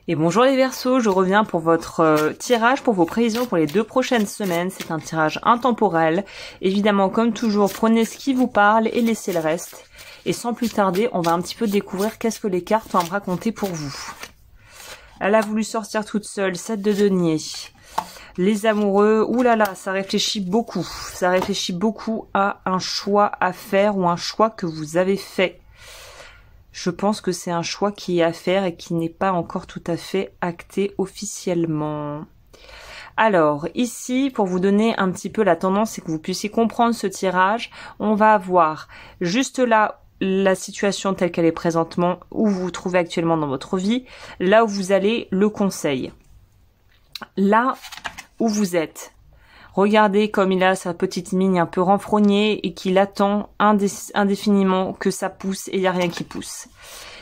Et bonjour les Verseaux, je reviens pour votre tirage pour vos prévisions pour les 2 prochaines semaines. C'est un tirage intemporel. Évidemment, comme toujours, prenez ce qui vous parle et laissez le reste. Et sans plus tarder, on va un petit peu découvrir qu'est-ce que les cartes ont à me raconter pour vous. Elle a voulu sortir toute seule, 7 de denier. Les amoureux, oulala, ça réfléchit beaucoup. Ça réfléchit beaucoup à un choix à faire ou un choix que vous avez fait. Je pense que c'est un choix qui est à faire et qui n'est pas encore tout à fait acté officiellement. Alors, ici, pour vous donner un petit peu la tendance et que vous puissiez comprendre ce tirage, on va avoir juste là la situation telle qu'elle est présentement, où vous vous trouvez actuellement dans votre vie, là où vous allez, le conseil. Là où vous êtes. Regardez comme il a sa petite mine un peu renfrognée et qu'il attend indéfiniment que ça pousse et il n'y a rien qui pousse.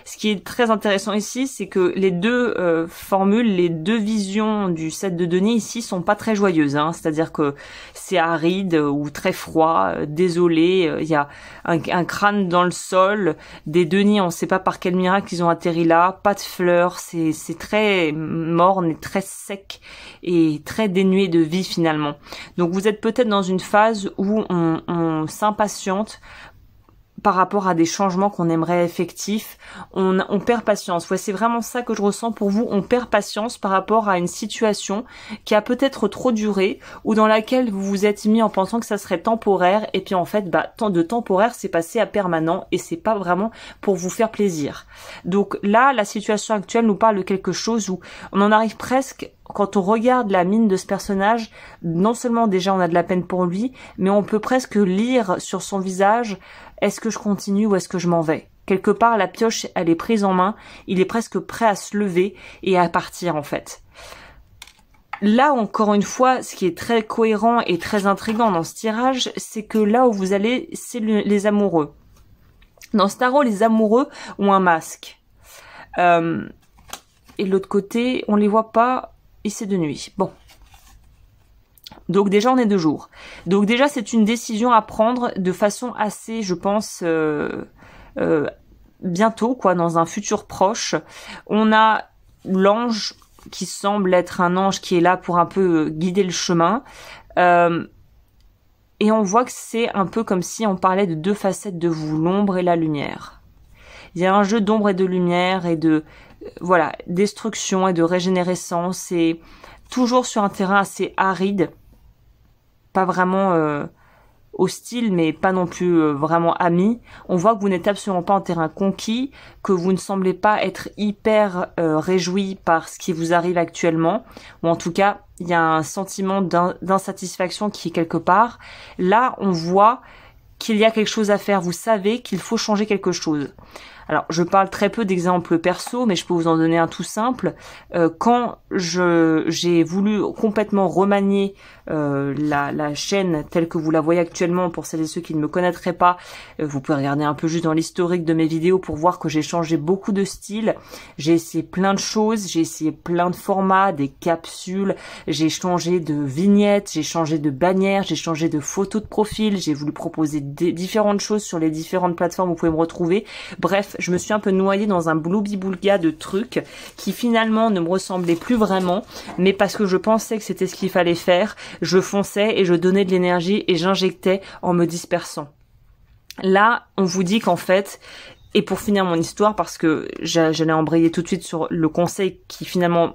Ce qui est très intéressant ici, c'est que les deux formules, les deux visions du 7 de denier ici sont pas très joyeuses. Hein. C'est-à-dire que c'est aride ou très froid, désolé, il y a un crâne dans le sol, des deniers, on ne sait pas par quel miracle ils ont atterri là, pas de fleurs, c'est très morne et très sec et très dénué de vie finalement. Donc vous êtes peut-être dans une phase où on s'impatiente par rapport à des changements qu'on aimerait effectifs, on perd patience. Ouais, c'est vraiment ça que je ressens pour vous. On perd patience par rapport à une situation qui a peut-être trop duré ou dans laquelle vous vous êtes mis en pensant que ça serait temporaire et puis en fait, tant de temporaire c'est passé à permanent et c'est pas vraiment pour vous faire plaisir. Donc là, la situation actuelle nous parle de quelque chose où on en arrive presque. Quand on regarde la mine de ce personnage, non seulement déjà on a de la peine pour lui, mais on peut presque lire sur son visage, est-ce que je continue ou est-ce que je m'en vais? Quelque part, la pioche, elle est prise en main, il est presque prêt à se lever et à partir en fait. Là, encore une fois, ce qui est très cohérent et très intriguant dans ce tirage, c'est que là où vous allez, c'est les amoureux. Dans ce tarot, les amoureux ont un masque. Et de l'autre côté, on les voit pas. Et c'est de nuit. Bon. Donc déjà, on est de jour. Donc déjà, c'est une décision à prendre de façon assez, je pense, bientôt, quoi, dans un futur proche. On a l'ange qui semble être un ange qui est là pour un peu guider le chemin. Et on voit que c'est un peu comme si on parlait de deux facettes de vous, l'ombre et la lumière. Il y a un jeu d'ombre et de lumière et de... voilà, destruction et de régénérescence et toujours sur un terrain assez aride, pas vraiment hostile mais pas non plus vraiment ami. On voit que vous n'êtes absolument pas en terrain conquis, que vous ne semblez pas être hyper réjoui par ce qui vous arrive actuellement, ou en tout cas il y a un sentiment d'insatisfaction qui est quelque part. Là on voit qu'il y a quelque chose à faire, vous savez qu'il faut changer quelque chose. Alors, je parle très peu d'exemples perso, mais je peux vous en donner un tout simple. Quand j'ai voulu complètement remanier la chaîne telle que vous la voyez actuellement, pour celles et ceux qui ne me connaîtraient pas, vous pouvez regarder un peu juste dans l'historique de mes vidéos pour voir que j'ai changé beaucoup de styles. J'ai essayé plein de choses, j'ai essayé plein de formats, des capsules, j'ai changé de vignettes, j'ai changé de bannière, j'ai changé de photos de profil, j'ai voulu proposer différentes choses sur les différentes plateformes où vous pouvez me retrouver. Bref, je me suis un peu noyée dans un bloubi-boulga de trucs qui finalement ne me ressemblaient plus vraiment, mais parce que je pensais que c'était ce qu'il fallait faire, je fonçais et je donnais de l'énergie et j'injectais en me dispersant. Là, on vous dit qu'en fait, et pour finir mon histoire, parce que j'allais embrayer tout de suite sur le conseil qui finalement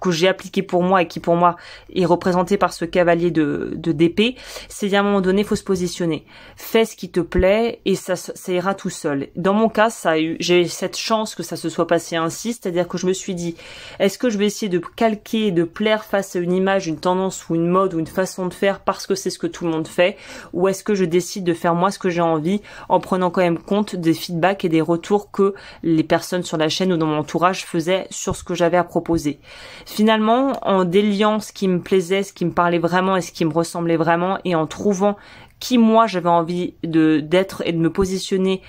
que j'ai appliqué pour moi et qui pour moi est représenté par ce cavalier de d'épée, c'est à un moment donné, il faut se positionner. Fais ce qui te plaît et ça ira tout seul. Dans mon cas, j'ai eu cette chance que ça se soit passé ainsi, c'est-à-dire que je me suis dit, est-ce que je vais essayer de calquer, de plaire face à une image, une tendance ou une mode ou une façon de faire parce que c'est ce que tout le monde fait, ou est-ce que je décide de faire moi ce que j'ai envie en prenant quand même compte des feedbacks et des retours que les personnes sur la chaîne ou dans mon entourage faisaient sur ce que j'avais à proposer. Finalement, en déliant ce qui me plaisait, ce qui me parlait vraiment et ce qui me ressemblait vraiment et en trouvant qui moi j'avais envie d'être et de me positionner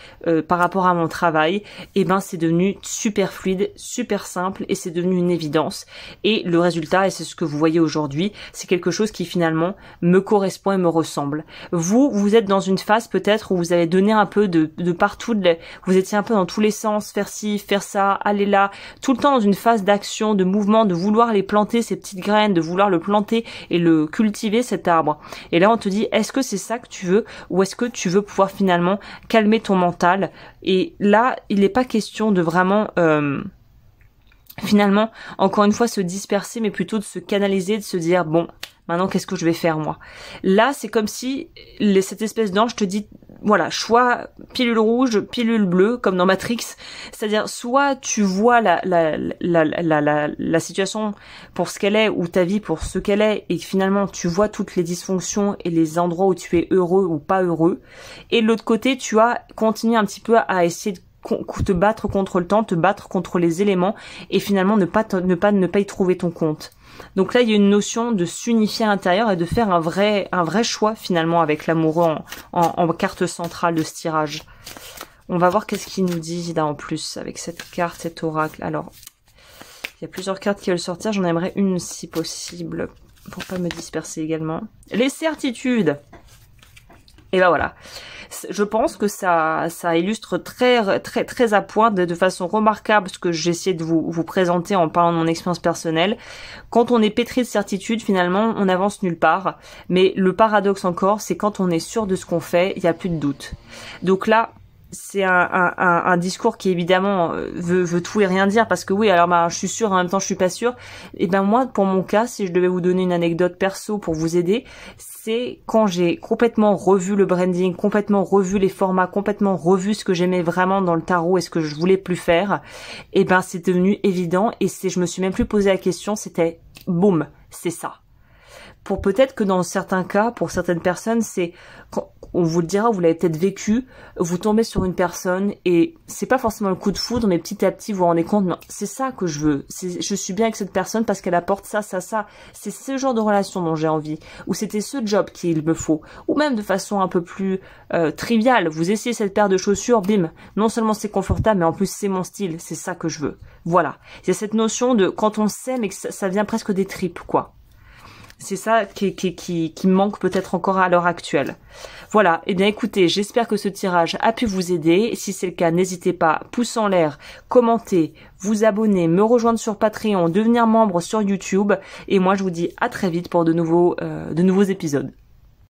par rapport à mon travail, et ben c'est devenu super fluide, super simple, et c'est devenu une évidence. Et le résultat, et c'est ce que vous voyez aujourd'hui, c'est quelque chose qui finalement me correspond et me ressemble. Vous êtes dans une phase peut-être où vous avez donné un peu de partout, vous étiez un peu dans tous les sens, faire ci, faire ça, aller là, tout le temps dans une phase d'action, de mouvement, de vouloir les planter, ces petites graines, de vouloir le planter et le cultiver, cet arbre. Et là on te dit, est-ce que c'est ça que tu veux, ou est-ce que tu veux pouvoir finalement calmer ton mental? Et là il n'est pas question de vraiment finalement encore une fois se disperser, mais plutôt de se canaliser, de se dire bon, maintenant qu'est-ce que je vais faire moi? Là c'est comme si cette espèce d'ange te dit voilà, choix pilule rouge, pilule bleue, comme dans Matrix. C'est-à-dire, soit tu vois la situation pour ce qu'elle est, ou ta vie pour ce qu'elle est, et finalement tu vois toutes les dysfonctions et les endroits où tu es heureux ou pas heureux. Et de l'autre côté, tu as continué un petit peu à essayer de te battre contre le temps, te battre contre les éléments, et finalement ne pas y trouver ton compte. Donc là, il y a une notion de s'unifier à l'intérieur et de faire un vrai choix finalement avec l'amoureux en carte centrale de ce tirage. On va voir qu'est-ce qu'il nous dit là en plus avec cette carte, cet oracle. Alors, il y a plusieurs cartes qui veulent sortir. J'en aimerais une si possible pour pas me disperser également. Les certitudes. Et ben voilà. Je pense que ça illustre très à point, de façon remarquable, ce que j'essaie de vous présenter en parlant de mon expérience personnelle. Quand on est pétri de certitude, finalement, on n'avance nulle part. Mais le paradoxe encore, c'est quand on est sûr de ce qu'on fait, il n'y a plus de doute. Donc là, c'est un discours qui évidemment veut tout et rien dire, parce que oui, alors je suis sûre, en même temps je suis pas sûre. Et ben moi, pour mon cas, si je devais vous donner une anecdote perso pour vous aider, c'est quand j'ai complètement revu le branding, complètement revu les formats, complètement revu ce que j'aimais vraiment dans le tarot et ce que je voulais plus faire, et ben c'est devenu évident, et je me suis même plus posé la question, c'était boum, c'est ça. Pour peut-être que dans certains cas, pour certaines personnes, c'est, on vous le dira, vous l'avez peut-être vécu, vous tombez sur une personne et c'est pas forcément le coup de foudre, mais petit à petit vous vous rendez compte, non, c'est ça que je veux, je suis bien avec cette personne parce qu'elle apporte ça, c'est ce genre de relation dont j'ai envie, ou c'était ce job qu'il me faut, ou même de façon un peu plus triviale, vous essayez cette paire de chaussures, bim, non seulement c'est confortable, mais en plus c'est mon style, c'est ça que je veux. Voilà, il y a cette notion de quand on s'aime et que ça vient presque des tripes, quoi. C'est ça qui manque peut-être encore à l'heure actuelle. Voilà, et bien écoutez, j'espère que ce tirage a pu vous aider. Et si c'est le cas, n'hésitez pas, pouce en l'air, commentez, vous abonner, me rejoindre sur Patreon, devenir membre sur YouTube. Et moi, je vous dis à très vite pour de nouveaux épisodes.